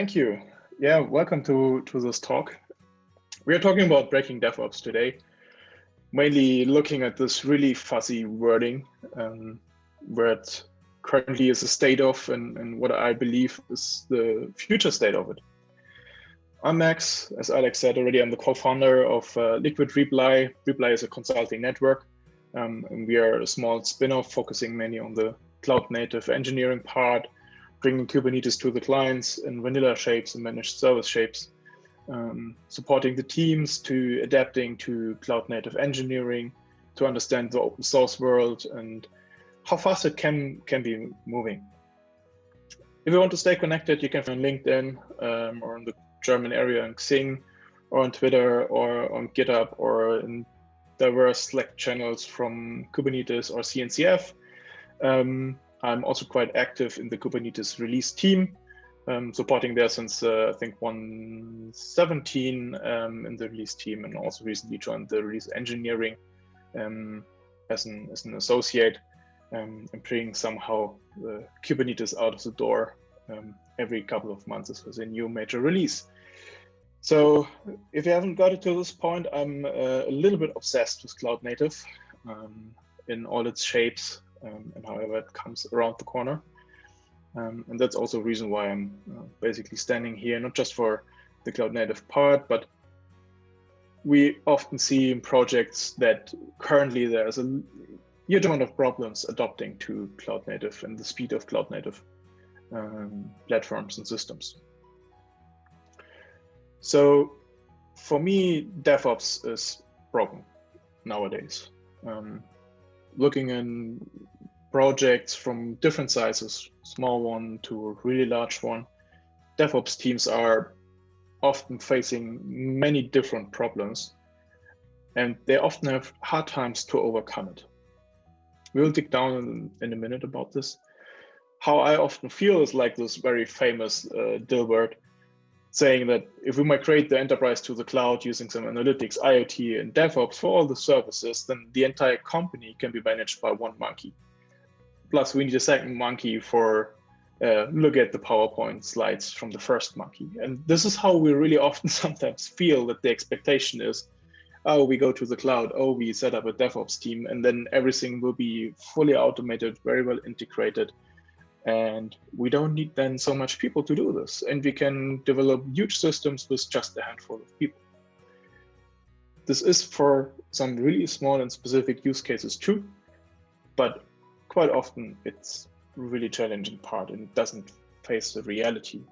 Thank you. Yeah, welcome to this talk. We are talking about breaking DevOps today, mainly looking at this really fuzzy wording, where it currently is a state of and what I believe is the future state of it. I'm Max, as Alex said already. I'm the co-founder of Liquid Reply. Reply is a consulting network, and we are a small spin-off focusing mainly on the cloud-native engineering part, bringing Kubernetes to the clients in vanilla shapes and managed service shapes, supporting the teams to adapting to cloud-native engineering, to understand the open source world and how fast it can be moving. If you want to stay connected, you can find LinkedIn or in the German area on Xing, or on Twitter, or on GitHub, or in diverse Slack channels from Kubernetes or CNCF. I'm also quite active in the Kubernetes release team, supporting there since I think 1.17 in the release team, and also recently joined the release engineering as an associate, and bringing somehow the Kubernetes out of the door every couple of months with a new major release. So if you haven't got it to this point, I'm a little bit obsessed with cloud native in all its shapes and however it comes around the corner. And that's also a reason why I'm basically standing here, not just for the cloud native part, but we often see in projects that currently there's a huge amount of problems adopting to cloud native and the speed of cloud native platforms and systems. So for me, DevOps is broken nowadays. Looking in projects from different sizes, small one to a really large one, DevOps teams are often facing many different problems, and they often have hard times to overcome it. We'll dig down in a minute about this. How I often feel is like this very famous Dilbert saying that if we migrate the enterprise to the cloud using some analytics, IoT, and DevOps for all the services, then the entire company can be managed by one monkey. Plus, we need a second monkey for look at the PowerPoint slides from the first monkey. And this is how we really often sometimes feel that the expectation is, oh, we go to the cloud, oh, we set up a DevOps team, and then everything will be fully automated, very well integrated. And we don't need then so much people to do this. And we can develop huge systems with just a handful of people. This is for some really small and specific use cases too, but quite often it's a really challenging part and it doesn't face the reality.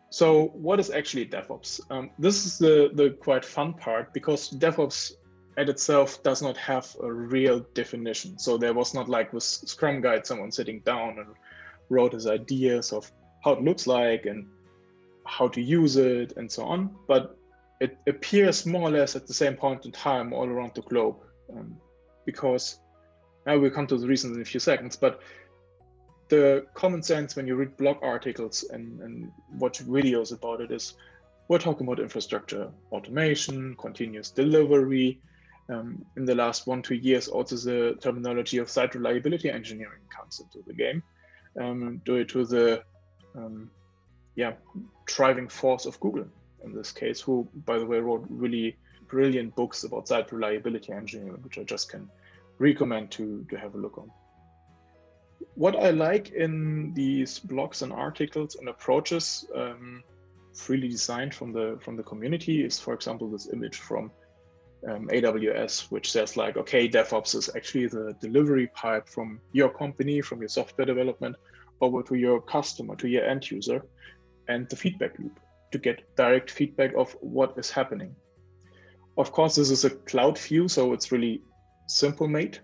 So what is actually DevOps? This is the quite fun part, because DevOps at itself does not have a real definition. So there was not like with Scrum Guide, someone sitting down and wrote his ideas of how it looks like and how to use it and so on. But it appears more or less at the same point in time all around the globe, because now we'll come to the reasons in a few seconds, but the common sense when you read blog articles and watch videos about it is we're talking about infrastructure automation, continuous delivery. In the last 1-2 years, also the terminology of site reliability engineering comes into the game, due to the driving force of Google in this case, who, by the way, wrote really brilliant books about site reliability engineering, which I just can recommend to have a look on. What I like in these blogs and articles and approaches, freely designed from the community, is, for example, this image from AWS, which says like, okay, DevOps is actually the delivery pipe from your company, from your software development, over to your customer, to your end user, and the feedback loop to get direct feedback of what is happening. Of course, this is a cloud view, so it's really simple made.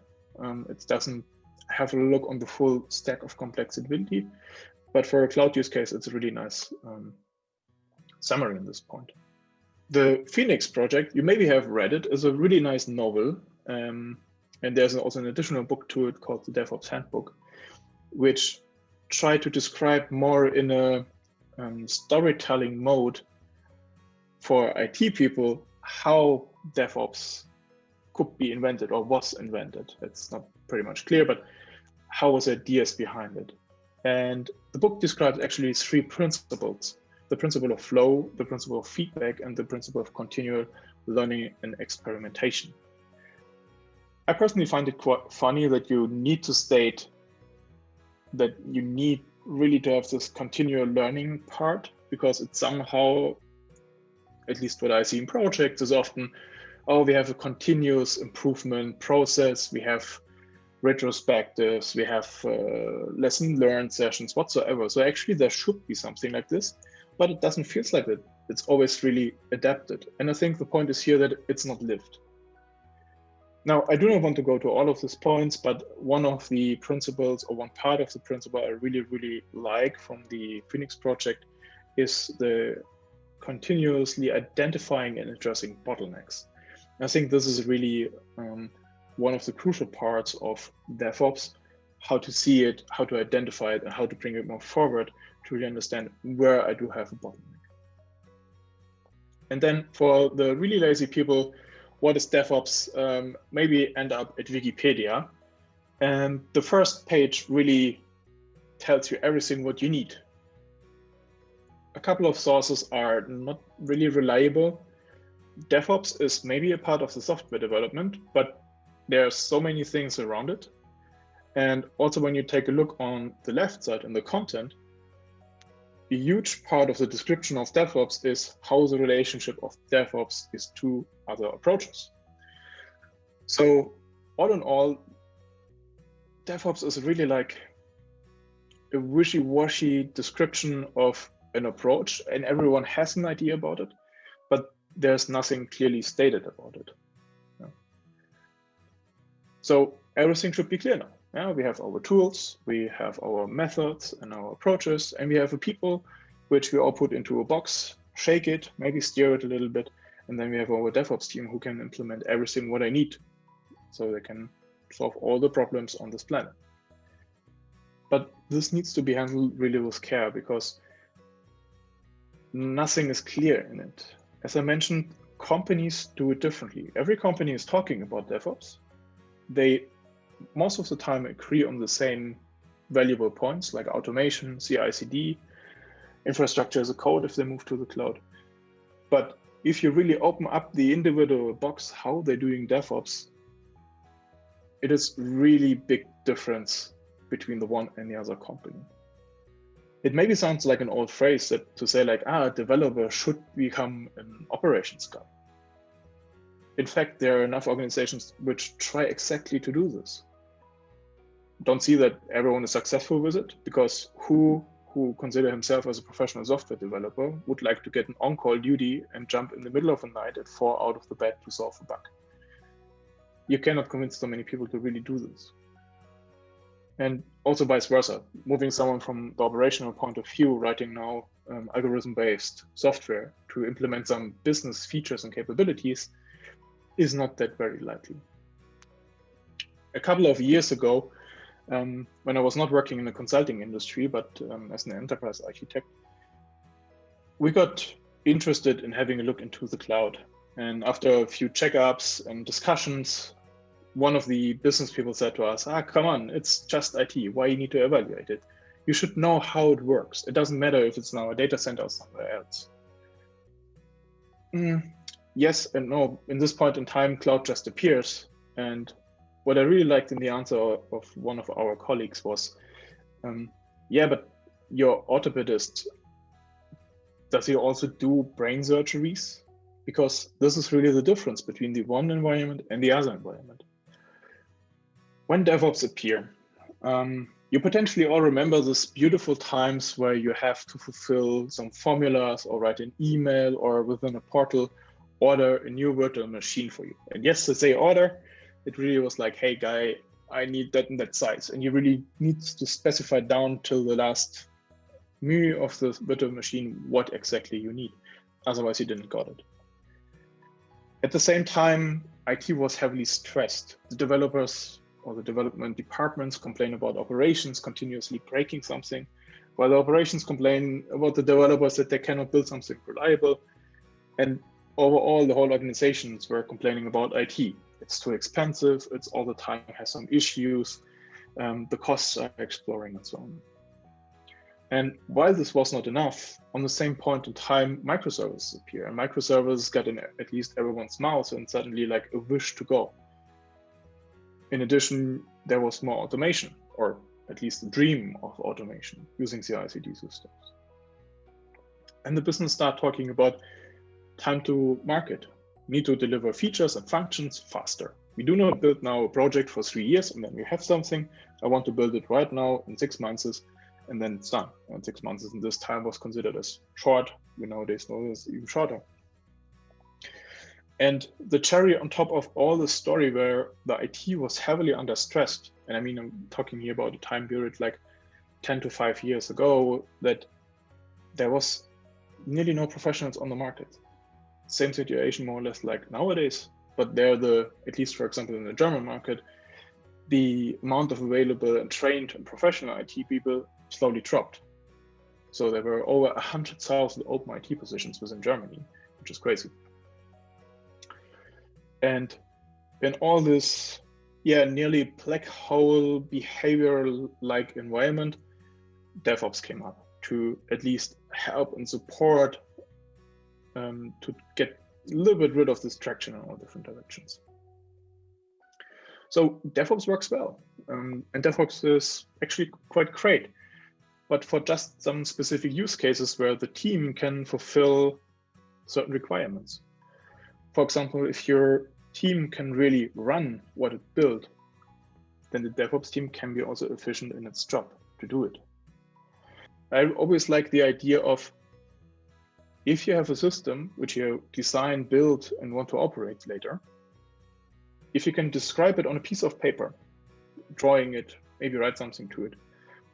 It doesn't have a look on the full stack of complexity, but for a cloud use case, it's a really nice summary in this point. The Phoenix project, you maybe have read it, is a really nice novel. And there's also an additional book to it called the DevOps Handbook, which try to describe more in a storytelling mode for IT people how DevOps could be invented or was invented. It's not pretty much clear, but how was the ideas behind it? And the book describes actually 3 principles the principle of flow, the principle of feedback, and the principle of continual learning and experimentation. I personally find it quite funny that you need to state that you need really to have this continual learning part, because it's somehow, at least what I see in projects, is often, oh, we have a continuous improvement process, we have retrospectives, we have lesson learned sessions, whatsoever. So actually there should be something like this, but it doesn't feel like it. It's always really adapted. And I think the point is here that it's not lived. Now, I do not want to go to all of these points, but one of the principles, or one part of the principle I really, really like from the Phoenix project is the continuously identifying and addressing bottlenecks. I think this is really one of the crucial parts of DevOps, how to see it, how to identify it, and how to bring it more forward to really understand where I do have a bottleneck. And then for the really lazy people, what is DevOps? Maybe end up at Wikipedia. And the first page really tells you everything what you need. A couple of sources are not really reliable. DevOps is maybe a part of the software development, but there are so many things around it. And also when you take a look on the left side in the content, a huge part of the description of DevOps is how the relationship of DevOps is to other approaches. So all in all, DevOps is really like a wishy-washy description of an approach, and everyone has an idea about it, but there's nothing clearly stated about it. Yeah. So everything should be clear now. Yeah, we have our tools, we have our methods and our approaches, and we have a people which we all put into a box, shake it, maybe steer it a little bit, and then we have our DevOps team who can implement everything what I need so they can solve all the problems on this planet. But this needs to be handled really with care, because nothing is clear in it. As I mentioned, companies do it differently. Every company is talking about DevOps. They most of the time agree on the same valuable points like automation, CI/CD, infrastructure as a code if they move to the cloud. But if you really open up the individual box, how they're doing DevOps, it is really big difference between the one and the other company. It maybe sounds like an old phrase that to say like, a developer should become an operations guy. In fact, there are enough organizations which try exactly to do this. Don't see that everyone is successful with it, because who consider himself as a professional software developer would like to get an on-call duty and jump in the middle of the night and fall out of the bed to solve a bug? You cannot convince so many people to really do this. And also vice versa, moving someone from the operational point of view, writing now algorithm-based software to implement some business features and capabilities is not that very likely. A couple of years ago, when I was not working in the consulting industry, but as an enterprise architect, we got interested in having a look into the cloud. And after a few checkups and discussions, one of the business people said to us, come on, it's just IT. Why you need to evaluate it? You should know how it works. It doesn't matter if it's now a data center or somewhere else. Yes and no. In this point in time, cloud just appears. And what I really liked in the answer of one of our colleagues was, yeah, but your orthopedist, does he also do brain surgeries? Because this is really the difference between the one environment and the other environment. When DevOps appear, you potentially all remember these beautiful times where you have to fulfill some formulas or write an email or within a portal, order a new virtual machine for you. And yes, to say order, it really was like, hey guy, I need that and that size. And you really need to specify down till the last mu of the virtual machine what exactly you need. Otherwise you didn't got it. At the same time, IT was heavily stressed. The developers or the development departments complain about operations continuously breaking something, while the operations complain about the developers that they cannot build something reliable. And overall, the whole organizations were complaining about IT. It's too expensive, it's all the time has some issues, the costs are exploring and so on. And while this was not enough, on the same point in time, microservices appear, and microservices got in at least everyone's mouth and suddenly like a wish to go. In addition, there was more automation, or at least the dream of automation using CI/CD systems. And the business started talking about time to market. We need to deliver features and functions faster. We do not build now a project for 3 years and then we have something. I want to build it right now in 6 months. And then it's done. And 6 months in this time was considered as short. We nowadays know it's even shorter. And the cherry on top of all the story where the IT was heavily under stressed, and I mean, I'm talking here about a time period like 10 to 5 years ago, that there was nearly no professionals on the market. Same situation more or less like nowadays, but there at least for example in the German market, the amount of available and trained and professional IT people slowly dropped. So there were over 100,000 open IT positions within Germany, which is crazy. And in all this, nearly black hole behavior-like environment, DevOps came up to at least help and support to get a little bit rid of this traction in all different directions. So DevOps works well, and DevOps is actually quite great, but for just some specific use cases where the team can fulfill certain requirements. For example, if your team can really run what it built, then the DevOps team can be also efficient in its job to do it. I always like the idea of, if you have a system which you design, build, and want to operate later, if you can describe it on a piece of paper, drawing it, maybe write something to it,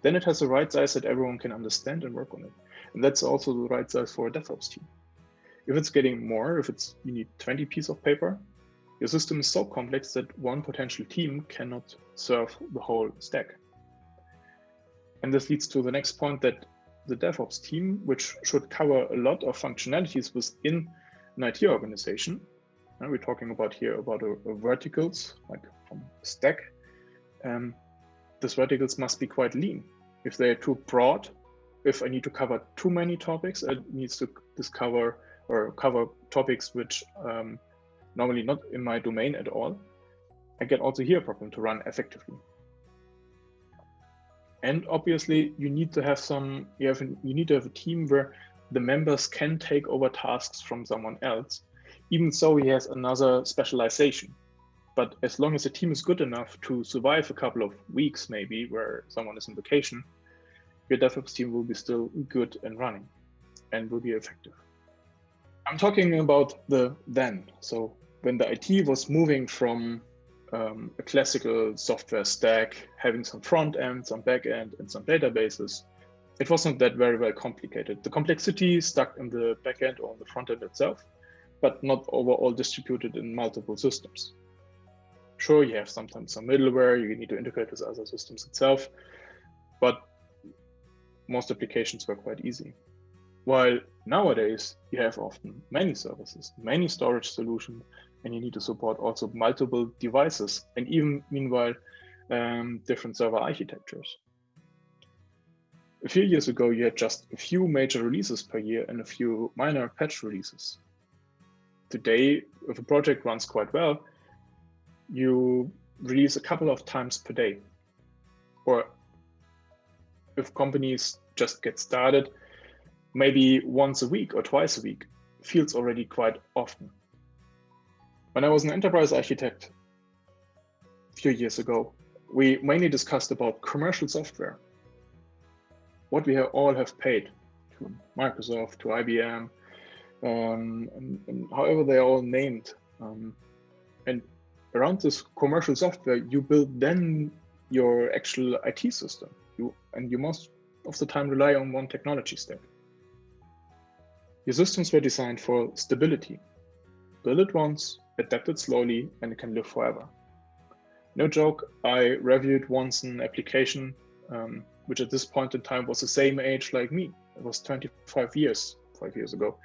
then it has the right size that everyone can understand and work on it. And that's also the right size for a DevOps team. If it's getting more, you need 20 pieces of paper, your system is so complex that one potential team cannot serve the whole stack. And this leads to the next point, that the DevOps team, which should cover a lot of functionalities within an IT organization, we're talking about here about verticals, like from stack, these verticals must be quite lean. If they're too broad, if I need to cover too many topics, it needs to cover topics which normally not in my domain at all, I get also here a problem to run effectively. And obviously you need to have you need to have a team where the members can take over tasks from someone else, even so he has another specialization. But as long as the team is good enough to survive a couple of weeks, maybe where someone is on vacation, your DevOps team will be still good and running and will be effective. I'm talking about the then. So when the IT was moving from a classical software stack, having some front end, some back end, and some databases, it wasn't that very well complicated. The complexity stuck in the back end or on the front end itself, but not overall distributed in multiple systems. Sure, you have sometimes some middleware, you need to integrate with other systems itself, but most applications were quite easy. While nowadays you have often many services, many storage solutions, and you need to support also multiple devices, and even meanwhile, different server architectures. A few years ago, you had just a few major releases per year and a few minor patch releases. Today, if a project runs quite well, you release a couple of times per day. Or if companies just get started, maybe once a week or twice a week, feels already quite often. When I was an enterprise architect a few years ago, we mainly discussed about commercial software, what we all have paid to Microsoft, to IBM, and however they're all named. And around this commercial software, you build then your actual IT system. You most of the time rely on one technology stack. Your systems were designed for stability. Build it once, adapt it slowly, and it can live forever. No joke, I reviewed once an application which at this point in time was the same age like me. It was 25 years, 5 years ago,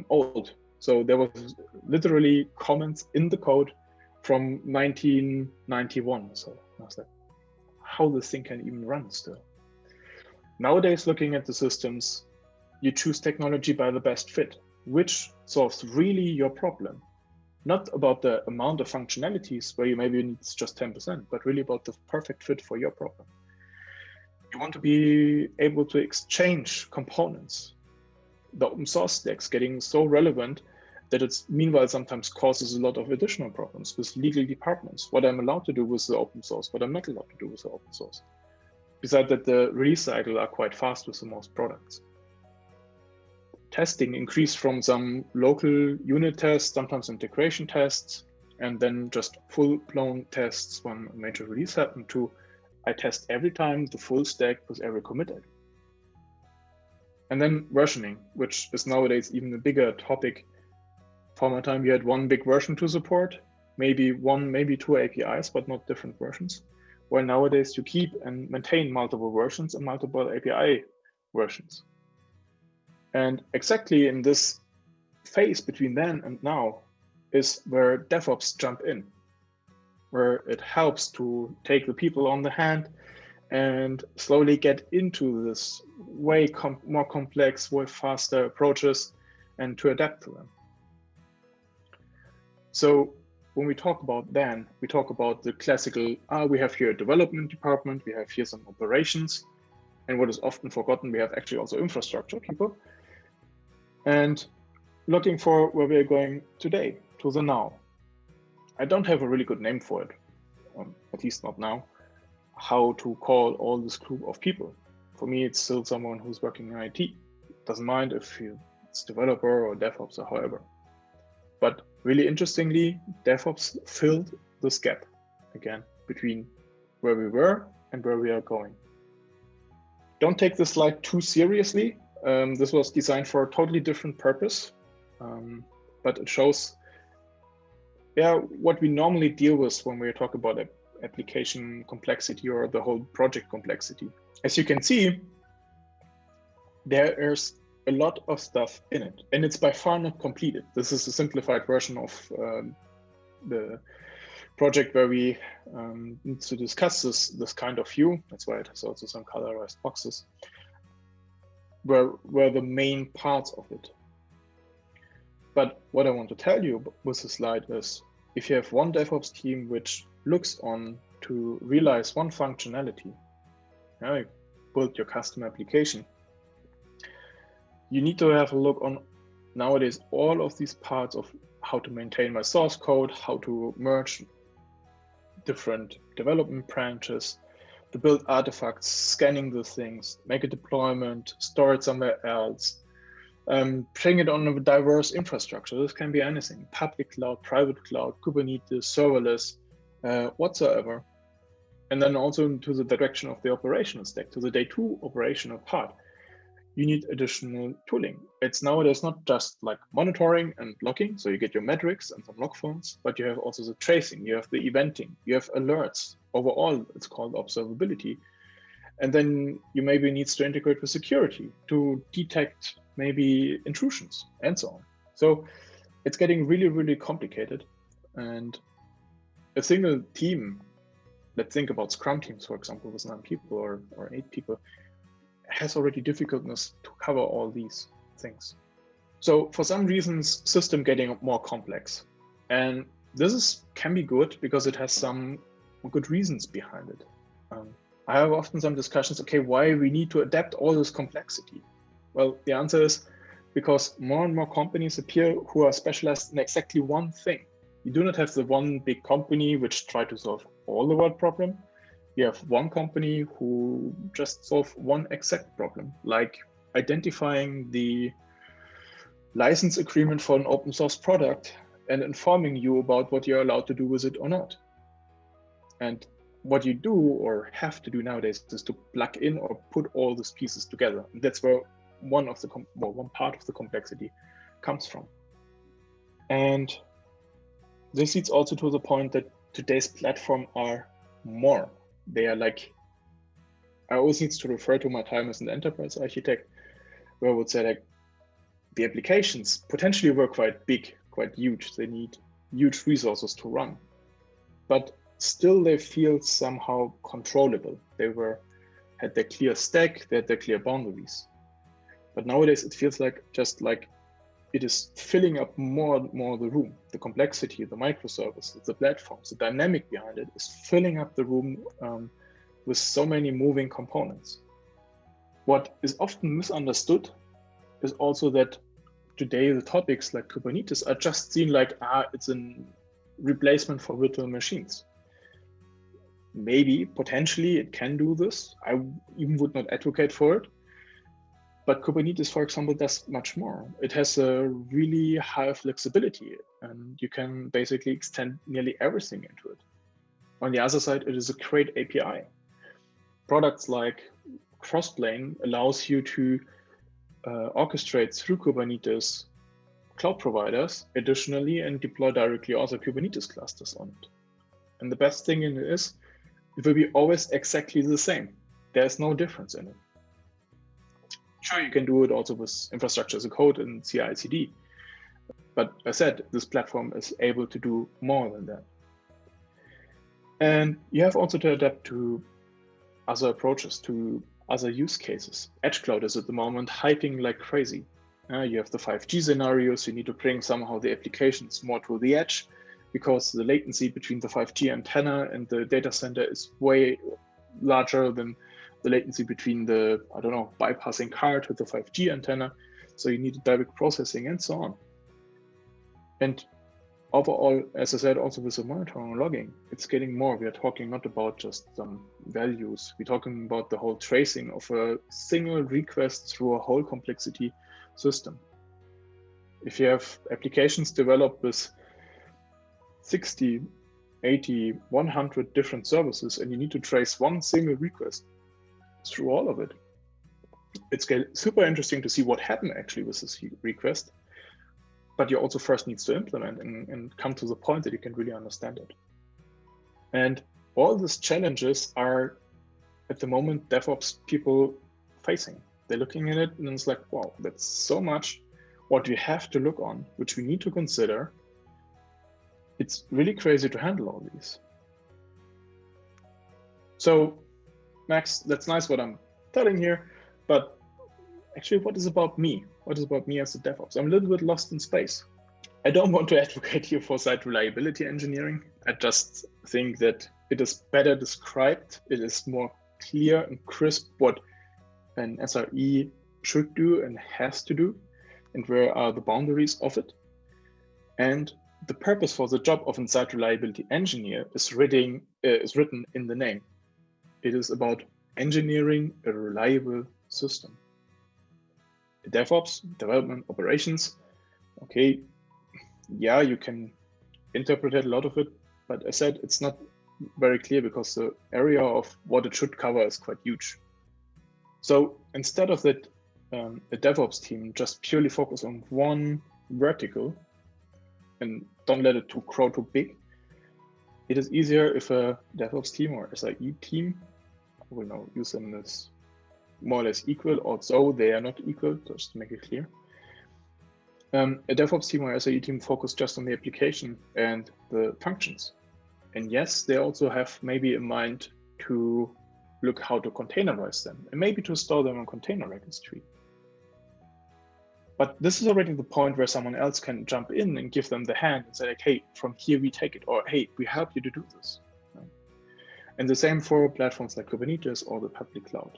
old. So there was literally comments in the code from 1991. So I was like, how this thing can even run still? Nowadays, looking at the systems, you choose technology by the best fit, which solves really your problem. Not about the amount of functionalities where you maybe need just 10%, but really about the perfect fit for your problem. You want to be able to exchange components. The open source stacks getting so relevant that it's meanwhile sometimes causes a lot of additional problems with legal departments. What I'm allowed to do with the open source, what I'm not allowed to do with the open source. Besides that, the release cycle are quite fast with the most products. Testing increased from some local unit tests, sometimes integration tests, and then just full-blown tests when a major release happened to I test every time the full stack with every commit ID. And then versioning, which is nowadays even a bigger topic. For my time, you had one big version to support, maybe one, maybe two APIs, but not different versions. While nowadays you keep and maintain multiple versions and multiple API versions. And exactly in this phase between then and now is where DevOps jump in, where it helps to take the people on the hand and slowly get into this way more complex, way faster approaches and to adapt to them. So when we talk about then, we talk about the classical, we have here a development department, we have here some operations, and what is often forgotten, we have actually also infrastructure people. And looking for where we're going today, to the now. I don't have a really good name for it, at least not now, how to call all this group of people. For me, it's still someone who's working in IT. Doesn't mind if it's developer or DevOps or however. But really interestingly, DevOps filled this gap again between where we were and where we are going. Don't take this slide too seriously. This was designed for a totally different purpose, but it shows what we normally deal with when we talk about application complexity or the whole project complexity. As you can see, there is a lot of stuff in it, and it's by far not completed. This is a simplified version of the project where we need to discuss this kind of view. That's why it has also some colorized boxes, where the main parts of it. But what I want to tell you with this slide is, if you have one DevOps team which looks on to realize one functionality, you build your custom application, you need to have a look on nowadays all of these parts of how to maintain my source code, how to merge different development branches, to build artifacts, scanning the things, make a deployment, store it somewhere else, bring it on a diverse infrastructure. This can be anything, public cloud, private cloud, Kubernetes, serverless, whatsoever. And then also into the direction of the operational stack, to the day two operational part. You need additional tooling. It's nowadays not just like monitoring and logging, so you get your metrics and some log forms, but you have also the tracing, you have the eventing, you have alerts. Overall, it's called observability. And then you maybe needs to integrate with security to detect maybe intrusions and so on. So it's getting really, really complicated. And a single team, let's think about Scrum teams, for example, with 9 people or 8 people, has already difficultness to cover all these things. So for some reasons, system getting more complex. And this can be good because it has some good reasons behind it. I have often some discussions, okay, why we need to adapt all this complexity? Well, the answer is because more and more companies appear who are specialized in exactly one thing. You do not have the one big company which try to solve all the world problem. You have one company who just solve one exact problem, like identifying the license agreement for an open source product and informing you about what you're allowed to do with it or not. And what you do or have to do nowadays is to plug in or put all these pieces together. And that's where one part of the complexity comes from. And this leads also to the point that today's platforms are more. They are like, I always need to refer to my time as an enterprise architect, where I would say like the applications potentially were quite big, quite huge. They need huge resources to run, but still they feel somehow controllable. They were had their clear stack, they had their clear boundaries. But nowadays it feels like just like it is filling up more and more the room. The complexity, the microservices, the platforms, the dynamic behind it is filling up the room with so many moving components. What is often misunderstood is also that today the topics like Kubernetes are just seen like, it's a replacement for virtual machines. Maybe, potentially, it can do this. I even would not advocate for it. But Kubernetes, for example, does much more. It has a really high flexibility, and you can basically extend nearly everything into it. On the other side, it is a great API. Products like Crossplane allows you to orchestrate through Kubernetes cloud providers additionally and deploy directly also Kubernetes clusters on it. And the best thing in it is, it will be always exactly the same. There's no difference in it. Sure, you can do it also with infrastructure as a code and CI/CD. But as I said, this platform is able to do more than that. And you have also to adapt to other approaches, to other use cases. Edge cloud is at the moment hyping like crazy. You have the 5G scenarios, you need to bring somehow the applications more to the edge because the latency between the 5G antenna and the data center is way larger than the latency between the, bypassing car to the 5G antenna. So you need direct processing and so on. And overall, as I said, also with the monitoring and logging, it's getting more. We are talking not about just some values. We're talking about the whole tracing of a single request through a whole complexity system. If you have applications developed with 60, 80, 100 different services, and you need to trace one single request through all of it, it's super interesting to see what happened actually with this request. But you also first needs to implement and come to the point that you can really understand it. And all these challenges are at the moment DevOps people facing. They're looking at it and it's like, wow, that's so much what we have to look on, which we need to consider. It's really crazy to handle all these. So Max, that's nice what I'm telling here, but actually what is about me? What is about me as a DevOps? I'm a little bit lost in space. I don't want to advocate here for site reliability engineering. I just think that it is better described. It is more clear and crisp what an SRE should do and has to do, and where are the boundaries of it. And the purpose for the job of a site reliability engineer is written in the name. It is about engineering a reliable system. DevOps, development operations, okay, yeah, you can interpret a lot of it, but as I said, it's not very clear because the area of what it should cover is quite huge. So instead of that, a DevOps team just purely focus on one vertical and don't let it grow too big, it is easier if a DevOps team or SRE team, I will now use them as more or less equal, although they are not equal, just to make it clear. A DevOps team or SRE team focus just on the application and the functions. And yes, they also have maybe in mind to look how to containerize them and maybe to store them on container registry. But this is already the point where someone else can jump in and give them the hand and say, like, hey, from here we take it, or hey, we help you to do this. And the same for platforms like Kubernetes or the public cloud.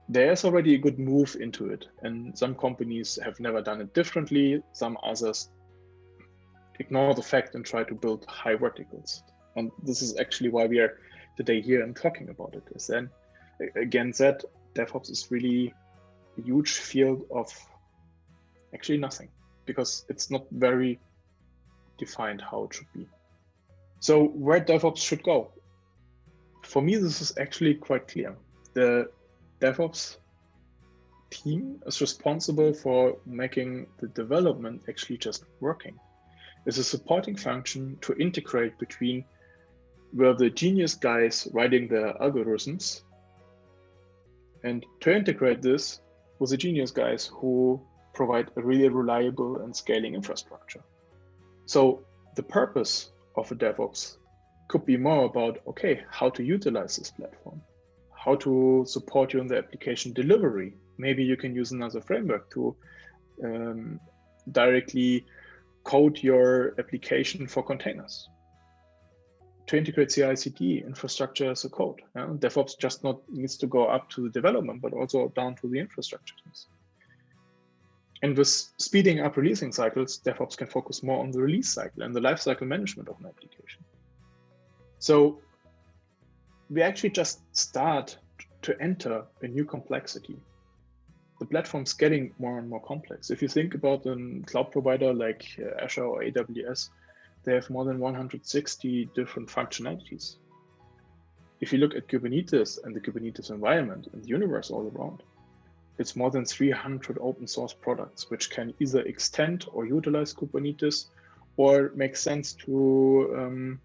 There's already a good move into it, and some companies have never done it differently. Some others ignore the fact and try to build high verticals. And this is actually why we are today here and talking about it. Is then again said, DevOps is really a huge field of actually nothing, because it's not very defined how it should be. So where DevOps should go? For me, this is actually quite clear. The DevOps team is responsible for making the development actually just working. It's a supporting function to integrate between where the genius guys writing the algorithms and to integrate this with the genius guys who provide a really reliable and scaling infrastructure. So the purpose of a DevOps could be more about, okay, how to utilize this platform. how to support you in the application delivery. Maybe you can use another framework to directly code your application for containers, to integrate CI/CD infrastructure as a code. DevOps just not needs to go up to the development, but also down to the infrastructure teams. And with speeding up releasing cycles, DevOps can focus more on the release cycle and the lifecycle management of an application. So we actually just start to enter a new complexity. The platform's getting more and more complex. If you think about a cloud provider like Azure or AWS, they have more than 160 different functionalities. If you look at Kubernetes and the Kubernetes environment and the universe all around, it's more than 300 open source products, which can either extend or utilize Kubernetes or make sense to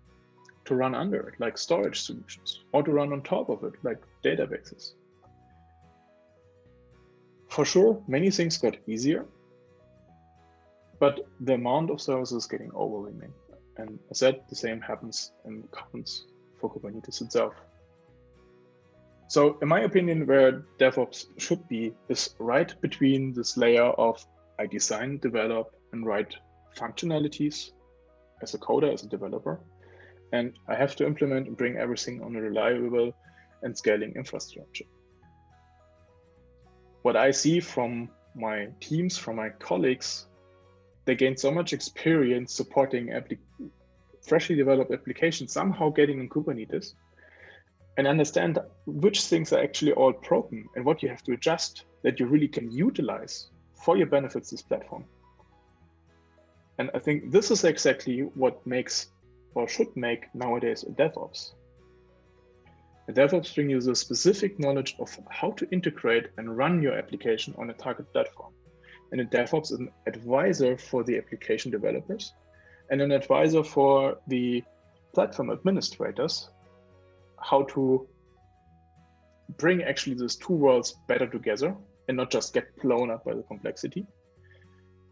run under it, like storage solutions, or to run on top of it, like databases. For sure, many things got easier, but the amount of services is getting overwhelming. And as I said, the same happens and counts for Kubernetes itself. So in my opinion, where DevOps should be is right between this layer of I design, develop, and write functionalities as a coder, as a developer, and I have to implement and bring everything on a reliable and scaling infrastructure. What I see from my teams, from my colleagues, they gain so much experience supporting freshly developed applications, somehow getting in Kubernetes, and understand which things are actually all broken and what you have to adjust that you really can utilize for your benefits this platform. And I think this is exactly what makes or should make nowadays a DevOps. A DevOps brings you the specific knowledge of how to integrate and run your application on a target platform. And a DevOps is an advisor for the application developers and an advisor for the platform administrators, how to bring actually these two worlds better together and not just get blown up by the complexity,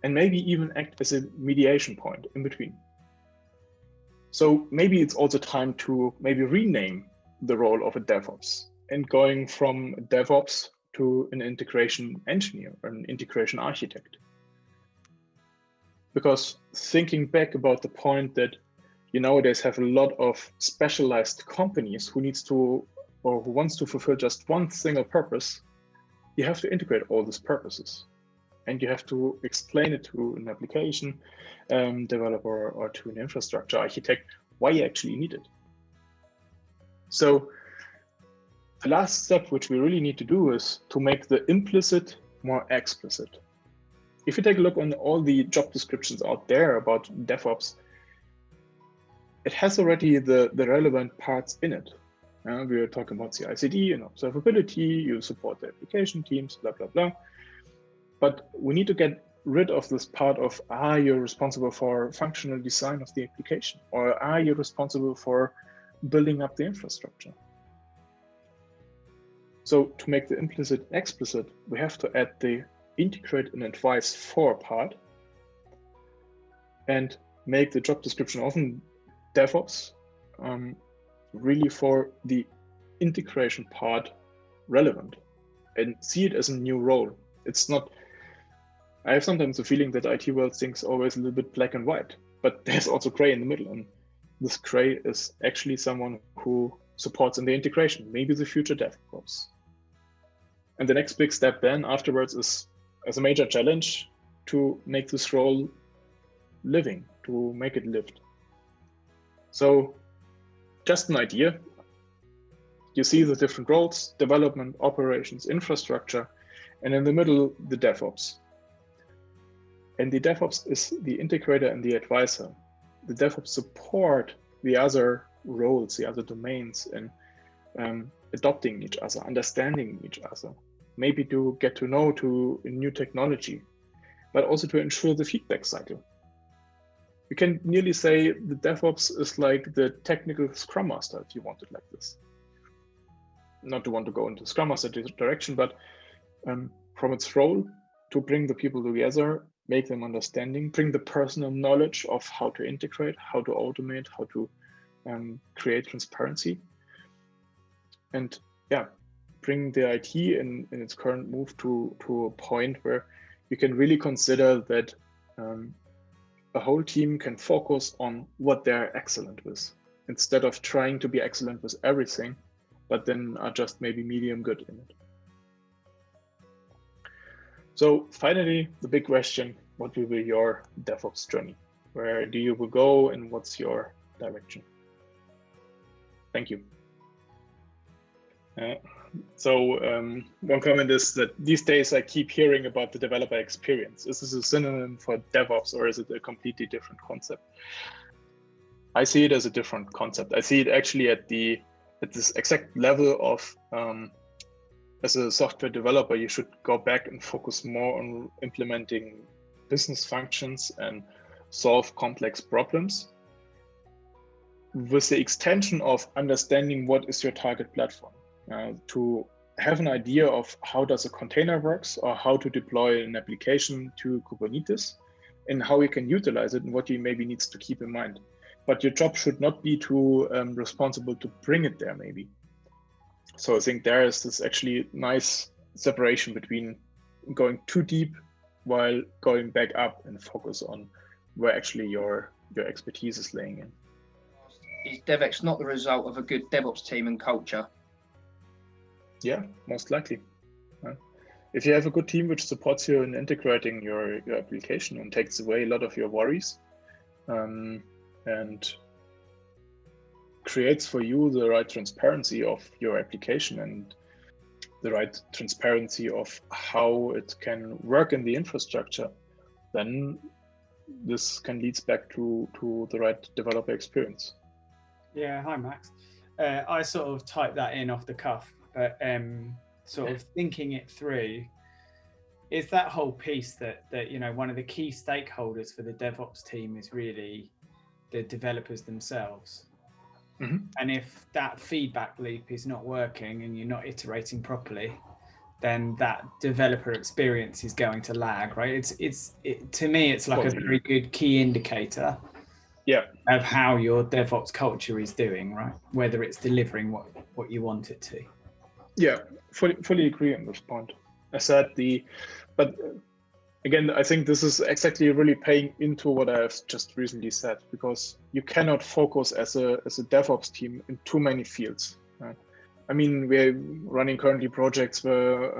and maybe even act as a mediation point in between. So maybe it's also time to maybe rename the role of a DevOps and going from a DevOps to an integration engineer or an integration architect. Because thinking back about the point that you nowadays have a lot of specialized companies who needs to or who wants to fulfill just one single purpose, you have to integrate all these purposes. And you have to explain it to an application developer or to an infrastructure architect why you actually need it. So the last step which we really need to do is to make the implicit more explicit. If you take a look on all the job descriptions out there about DevOps, it has already the relevant parts in it. We are talking about CI/CD and observability, you support the application teams, blah, blah, blah. But we need to get rid of this part of, are you responsible for functional design of the application? Or are you responsible for building up the infrastructure? So to make the implicit explicit, we have to add the integrate and advise for part and make the job description often DevOps really for the integration part relevant and see it as a new role. It's not, I have sometimes the feeling that IT world thinks always a little bit black and white, but there's also gray in the middle. And this gray is actually someone who supports in the integration, maybe the future DevOps. And the next big step then afterwards is as a major challenge to make this role living, to make it lived. So just an idea. You see the different roles, development, operations, infrastructure, and in the middle, the DevOps. And the DevOps is the integrator and the advisor. The DevOps support the other roles, the other domains, and adopting each other, understanding each other, maybe to get to know to a new technology, but also to ensure the feedback cycle. You can nearly say the DevOps is like the technical Scrum Master, if you want it like this. Not to want to go into Scrum Master direction, but from its role to bring the people together, make them understanding, bring the personal knowledge of how to integrate, how to automate, how to create transparency. And yeah, bring the IT in its current move to a point where you can really consider that a whole team can focus on what they're excellent with, instead of trying to be excellent with everything, but then are just maybe medium good in it. So finally, the big question, what will be your DevOps journey? Where do you will go and what's your direction? Thank you. One comment is that these days I keep hearing about the developer experience. Is this a synonym for DevOps or is it a completely different concept? I see it as a different concept. I see it actually at this exact level of as a software developer, you should go back and focus more on implementing business functions and solve complex problems, with the extension of understanding what is your target platform, to have an idea of how does a container works or how to deploy an application to Kubernetes and how you can utilize it and what you maybe needs to keep in mind. But your job should not be too responsible to bring it there maybe. So I think there is this actually nice separation between going too deep while going back up and focus on where actually your expertise is laying in. Is DevOps not the result of a good DevOps team and culture? Yeah, most likely. If you have a good team which supports you in integrating your application and takes away a lot of your worries, and creates for you the right transparency of your application and the right transparency of how it can work in the infrastructure, then this can lead back to the right developer experience. Yeah, hi Max. I sort of typed that in off the cuff, but sort of thinking it through, is that whole piece that you know, one of the key stakeholders for the DevOps team is really the developers themselves. Mm-hmm. And if that feedback loop is not working and you're not iterating properly, then that developer experience is going to lag, right? To me, it's like a very good key indicator, of how your DevOps culture is doing, right? Whether it's delivering what you want it to. Yeah, fully agree on this point. I said but again, I think this is exactly really paying into what I've just recently said, because you cannot focus as a DevOps team in too many fields. Right? I mean, we're running currently projects where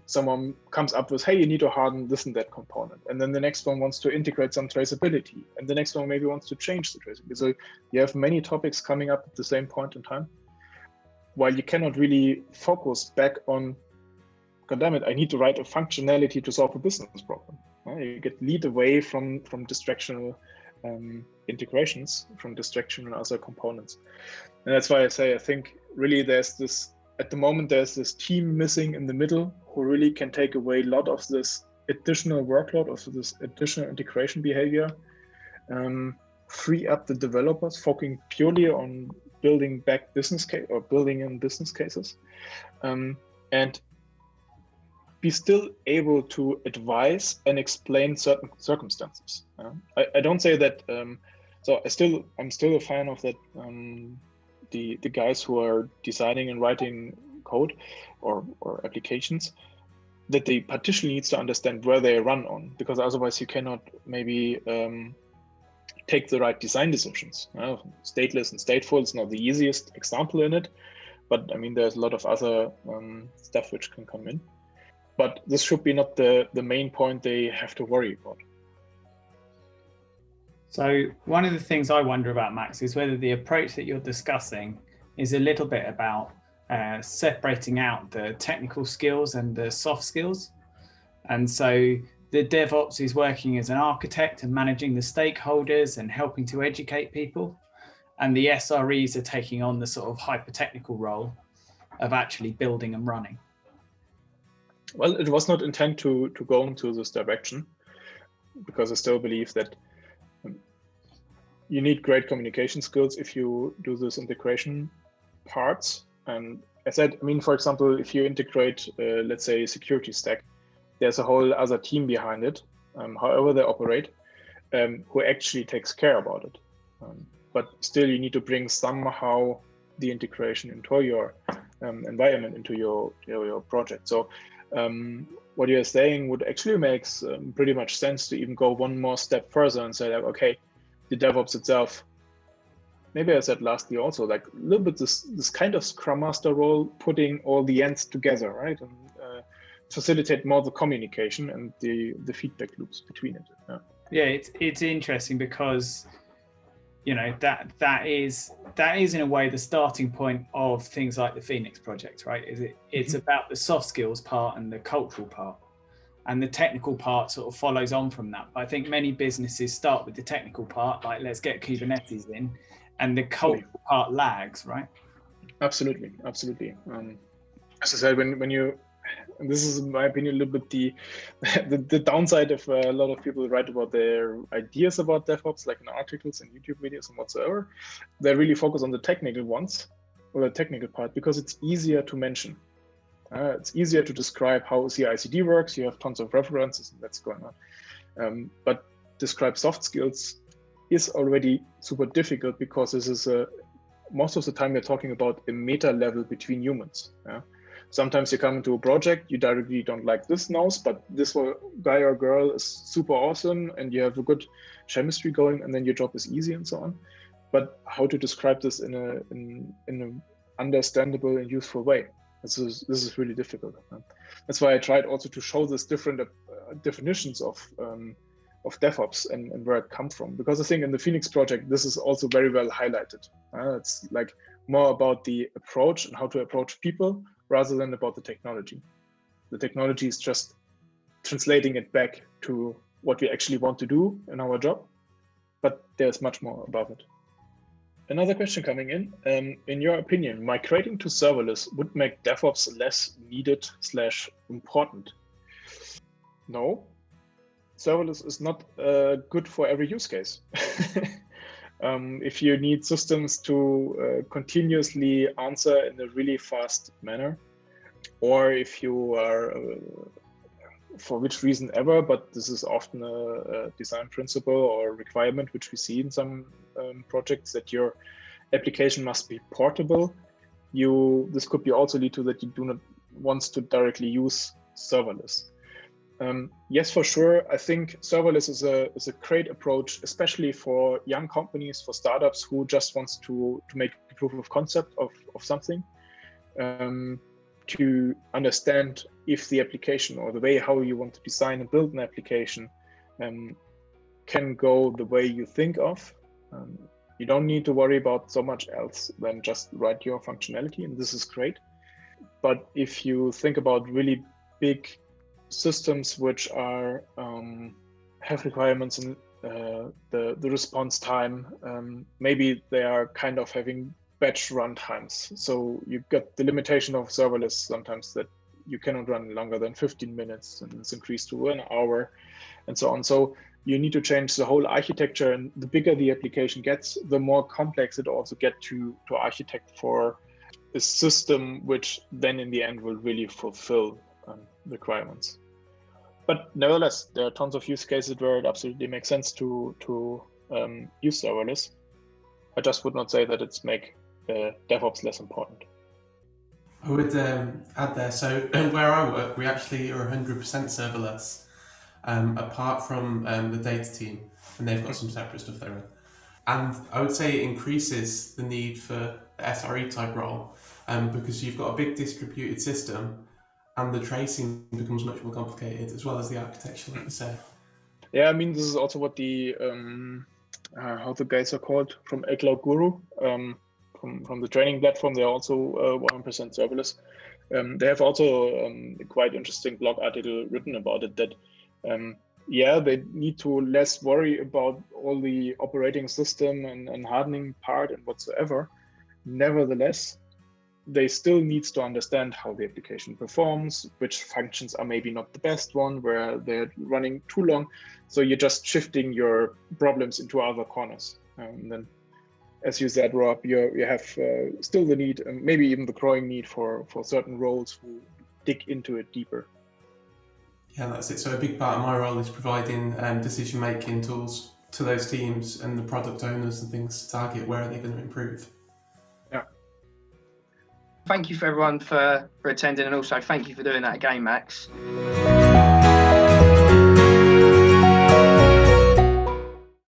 someone comes up with, hey, you need to harden this and that component. And then the next one wants to integrate some traceability. And the next one maybe wants to change the traceability. So you have many topics coming up at the same point in time, while you cannot really focus back on, God damn it, I need to write a functionality to solve a business problem. You get lead away from distractional integrations, from distractional other components. And that's why I say, I think really at the moment, there's this team missing in the middle who really can take away a lot of this additional workload, of this additional integration behavior, free up the developers, focusing purely on building back business case or building in business cases, and be still able to advise and explain certain circumstances. I don't say that. So I'm still a fan of that. The guys who are designing and writing code or applications, that they partially needs to understand where they run on, because otherwise you cannot maybe take the right design decisions. Stateless and stateful is not the easiest example in it, but I mean there's a lot of other stuff which can come in. But this should be not the main point they have to worry about. So one of the things I wonder about, Max, is whether the approach that you're discussing is a little bit about separating out the technical skills and the soft skills. And so the DevOps is working as an architect and managing the stakeholders and helping to educate people. And the SREs are taking on the sort of hyper-technical role of actually building and running. Well, it was not intended to go into this direction, because I still believe that you need great communication skills if you do this integration parts. And as I said, I mean, for example, if you integrate, let's say, a security stack, there's a whole other team behind it, however they operate, who actually takes care about it. But still, you need to bring somehow the integration into your environment into your project. So what you're saying would actually makes pretty much sense to even go one more step further and say, like, okay, the DevOps itself, maybe I said last year also, like a little bit this kind of Scrum Master role, putting all the ends together, right? And facilitate more the communication and the feedback loops between it. Yeah, it's interesting because, you know, that is in a way the starting point of things like the Phoenix project, right? It's about the soft skills part and the cultural part, and the technical part sort of follows on from that. But I think many businesses start with the technical part, like let's get Kubernetes in, and the cultural part lags, right? Absolutely. As I said, when you, and this is in my opinion a little bit the downside of a lot of people write about their ideas about DevOps, like in articles and YouTube videos and whatsoever, they really focus on the technical ones, or the technical part, because it's easier to mention. It's easier to describe how CI/CD works. You have tons of references and that's going on. But describe soft skills is already super difficult, because this is most of the time we're talking about a meta level between humans. Sometimes you come into a project, you directly don't like this nose, but this guy or girl is super awesome and you have a good chemistry going, and then your job is easy and so on. But how to describe this in an understandable and useful way? This is really difficult. That's why I tried also to show this different definitions of DevOps and where it comes from, because I think in the Phoenix project this is also very well highlighted. It's like more about the approach and how to approach people rather than about the technology. The technology is just translating it back to what we actually want to do in our job, but there's much more above it. Another question coming in your opinion, migrating to serverless would make DevOps less needed / important? No, serverless is not good for every use case. If you need systems to continuously answer in a really fast manner, or if you are, for which reason ever, but this is often a design principle or requirement which we see in some projects, that your application must be portable, this could be also lead to that you do not want to directly use serverless. Yes, for sure. I think serverless is a great approach, especially for young companies, for startups who just wants to make a proof of concept of something, to understand if the application or the way how you want to design and build an application can go the way you think of. You don't need to worry about so much else than just write your functionality, and this is great. But if you think about really big systems which are have requirements in the response time, maybe they are kind of having batch run times. So you got the limitation of serverless sometimes that you cannot run longer than 15 minutes, and it's increased to an hour and so on. So you need to change the whole architecture, and the bigger the application gets, the more complex it also gets to architect for a system which then in the end will really fulfill requirements. But nevertheless, there are tons of use cases where it absolutely makes sense to use serverless. I just would not say that it's make DevOps less important. I would add there, so where I work, we actually are 100% serverless, apart from the data team, and they've got some separate stuff they run. And I would say it increases the need for the SRE type role, because you've got a big distributed system, and the tracing becomes much more complicated, as well as the architecture, like you said. Yeah, I mean, this is also what the how the guys are called from Cloud Guru, from the training platform. They're also 100% serverless. They have also a quite interesting blog article written about it, that they need to less worry about all the operating system and hardening part and whatsoever. Nevertheless, they still needs to understand how the application performs, which functions are maybe not the best one, where they're running too long. So you're just shifting your problems into other corners. And then, as you said, Rob, you have still the need, and maybe even the growing need for certain roles who dig into it deeper. Yeah, that's it. So a big part of my role is providing decision-making tools to those teams and the product owners and things to target where are they going to improve. Thank you for everyone for attending, and also thank you for doing that again, Max.